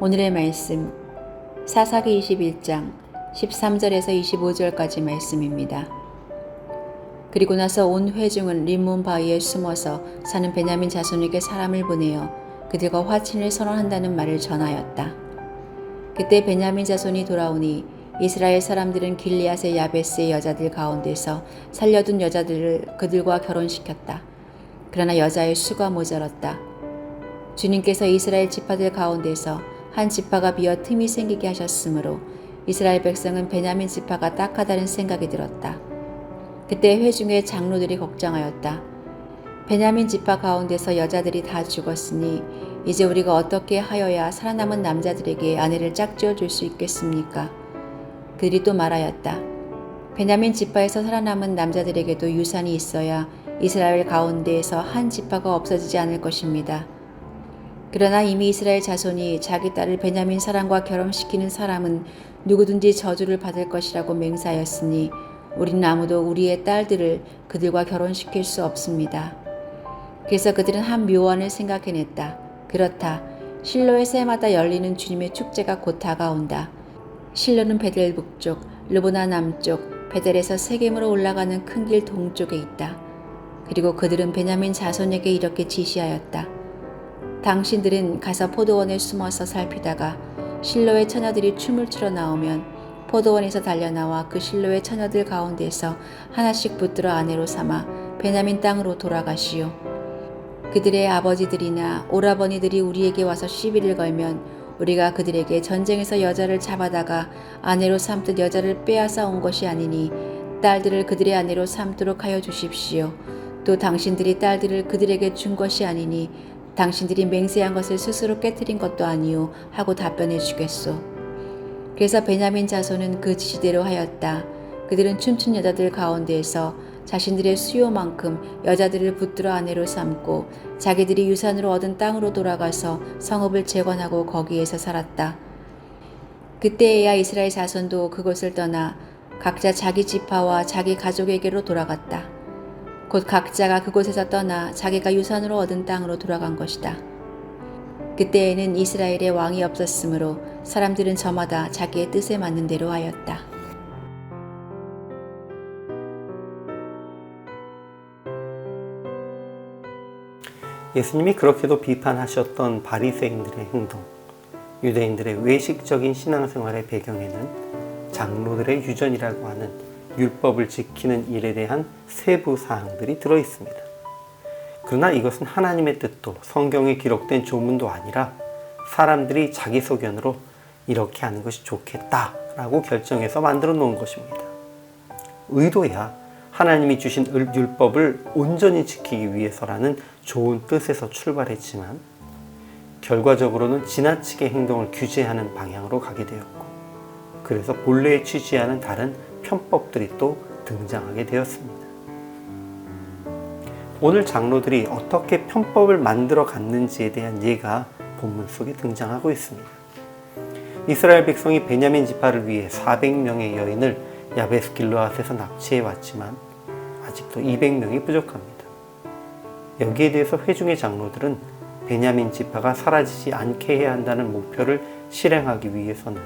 오늘의 말씀 사사기 21장 13절에서 25절까지 말씀입니다. 그리고 나서 온 회중은 림몬 바위에 숨어서 사는 베냐민 자손에게 사람을 보내어 그들과 화친을 선언한다는 말을 전하였다. 그때 베냐민 자손이 돌아오니 이스라엘 사람들은 길리앗의 야베스의 여자들 가운데서 살려둔 여자들을 그들과 결혼시켰다. 그러나 여자의 수가 모자랐다. 주님께서 이스라엘 지파들 가운데서 한 지파가 비어 틈이 생기게 하셨으므로 이스라엘 백성은 베냐민 지파가 딱하다는 생각이 들었다. 그때 회중의 장로들이 걱정하였다. 베냐민 지파 가운데서 여자들이 다 죽었으니 이제 우리가 어떻게 하여야 살아남은 남자들에게 아내를 짝지어 줄 수 있겠습니까? 그들이 또 말하였다. 베냐민 지파에서 살아남은 남자들에게도 유산이 있어야 이스라엘 가운데에서 한 지파가 없어지지 않을 것입니다. 그러나 이미 이스라엘 자손이 자기 딸을 베냐민 사람과 결혼시키는 사람은 누구든지 저주를 받을 것이라고 맹세하였으니 우리는 아무도 우리의 딸들을 그들과 결혼시킬 수 없습니다. 그래서 그들은 한 묘안을 생각해냈다. 그렇다. 실로의 새마다 열리는 주님의 축제가 곧 다가온다. 실로는 베델 북쪽, 르보나 남쪽, 베델에서 세겜으로 올라가는 큰 길 동쪽에 있다. 그리고 그들은 베냐민 자손에게 이렇게 지시하였다. 당신들은 가서 포도원에 숨어서 살피다가 실로의 처녀들이 춤을 추러 나오면 포도원에서 달려나와 그 실로의 처녀들 가운데서 하나씩 붙들어 아내로 삼아 베냐민 땅으로 돌아가시오. 그들의 아버지들이나 오라버니들이 우리에게 와서 시비를 걸면 우리가 그들에게 전쟁에서 여자를 잡아다가 아내로 삼듯 여자를 빼앗아 온 것이 아니니 딸들을 그들의 아내로 삼도록 하여 주십시오. 또 당신들이 딸들을 그들에게 준 것이 아니니 당신들이 맹세한 것을 스스로 깨뜨린 것도 아니오 하고 답변해 주겠소. 그래서 베냐민 자손은 그 지시대로 하였다. 그들은 춤춘 여자들 가운데에서 자신들의 수요만큼 여자들을 붙들어 아내로 삼고 자기들이 유산으로 얻은 땅으로 돌아가서 성읍을 재건하고 거기에서 살았다. 그때에야 이스라엘 자손도 그곳을 떠나 각자 자기 지파와 자기 가족에게로 돌아갔다. 곧 각자가 그곳에서 떠나 자기가 유산으로 얻은 땅으로 돌아간 것이다. 그때에는 이스라엘에 왕이 없었으므로 사람들은 저마다 자기의 뜻에 맞는 대로 하였다. 예수님이 그렇게도 비판하셨던 바리새인들의 행동, 유대인들의 외식적인 신앙생활의 배경에는 장로들의 유전이라고 하는 율법을 지키는 일에 대한 세부 사항들이 들어 있습니다. 그러나 이것은 하나님의 뜻도 성경에 기록된 조문도 아니라 사람들이 자기 소견으로 이렇게 하는 것이 좋겠다라고 결정해서 만들어 놓은 것입니다. 의도야 하나님이 주신 율법을 온전히 지키기 위해서라는 좋은 뜻에서 출발했지만 결과적으로는 지나치게 행동을 규제하는 방향으로 가게 되었고, 그래서 본래에 취지하는 다른 편법들이 또 등장하게 되었습니다. 오늘 장로들이 어떻게 편법을 만들어 갔는지에 대한 예가 본문 속에 등장하고 있습니다. 이스라엘 백성이 베냐민 지파를 위해 400명의 여인을 야베스 길르앗에서 납치해 왔지만 아직도 200명이 부족합니다. 여기에 대해서 회중의 장로들은 베냐민 지파가 사라지지 않게 해야 한다는 목표를 실행하기 위해서는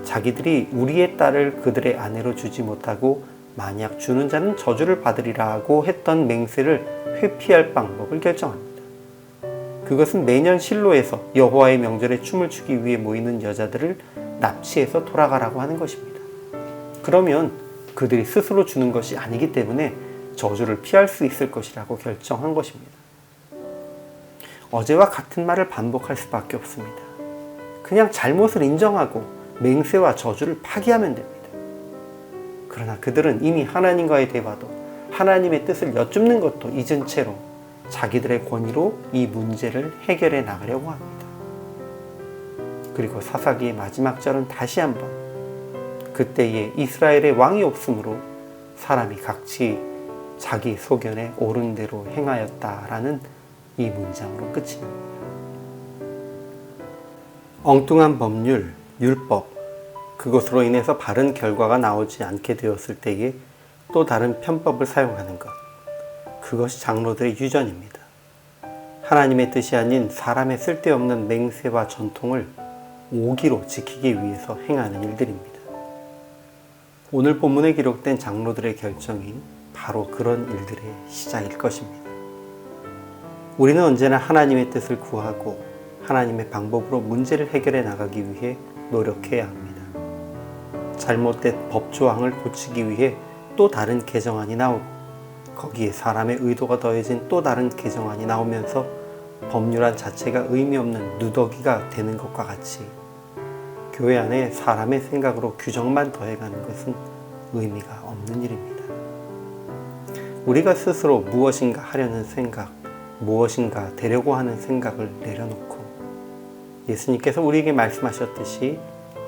자기들이 우리의 딸을 그들의 아내로 주지 못하고 만약 주는 자는 저주를 받으리라고 했던 맹세를 회피할 방법을 결정합니다. 그것은 매년 실로에서 여호와의 명절에 춤을 추기 위해 모이는 여자들을 납치해서 돌아가라고 하는 것입니다. 그러면 그들이 스스로 주는 것이 아니기 때문에 저주를 피할 수 있을 것이라고 결정한 것입니다. 어제와 같은 말을 반복할 수밖에 없습니다. 그냥 잘못을 인정하고 맹세와 저주를 파기하면 됩니다. 그러나 그들은 이미 하나님과의 대화도 하나님의 뜻을 여쭙는 것도 잊은 채로 자기들의 권위로 이 문제를 해결해 나가려고 합니다. 그리고 사사기의 마지막 절은 다시 한번 그때에 이스라엘의 왕이 없으므로 사람이 각기 자기 소견에 옳은 대로 행하였다라는 이 문장으로 끝이 납니다. 엉뚱한 법률, 율법, 그것으로 인해서 바른 결과가 나오지 않게 되었을 때에 또 다른 편법을 사용하는 것, 그것이 장로들의 유전입니다. 하나님의 뜻이 아닌 사람의 쓸데없는 맹세와 전통을 오기로 지키기 위해서 행하는 일들입니다. 오늘 본문에 기록된 장로들의 결정이 바로 그런 일들의 시작일 것입니다. 우리는 언제나 하나님의 뜻을 구하고 하나님의 방법으로 문제를 해결해 나가기 위해 노력해야 합니다. 잘못된 법조항을 고치기 위해 또 다른 개정안이 나오고 거기에 사람의 의도가 더해진 또 다른 개정안이 나오면서 법률안 자체가 의미 없는 누더기가 되는 것과 같이 교회 안에 사람의 생각으로 규정만 더해가는 것은 의미가 없는 일입니다. 우리가 스스로 무엇인가 하려는 생각, 무엇인가 되려고 하는 생각을 내려놓고 예수님께서 우리에게 말씀하셨듯이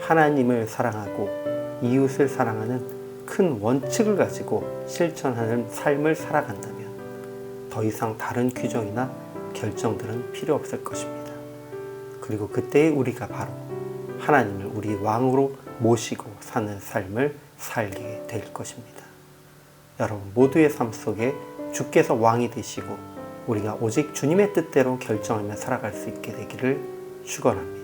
하나님을 사랑하고 이웃을 사랑하는 큰 원칙을 가지고 실천하는 삶을 살아간다면 더 이상 다른 규정이나 결정들은 필요 없을 것입니다. 그리고 그때 우리가 바로 하나님을 우리 왕으로 모시고 사는 삶을 살게 될 것입니다. 여러분 모두의 삶 속에 주께서 왕이 되시고 우리가 오직 주님의 뜻대로 결정하며 살아갈 수 있게 되기를 축원합니다.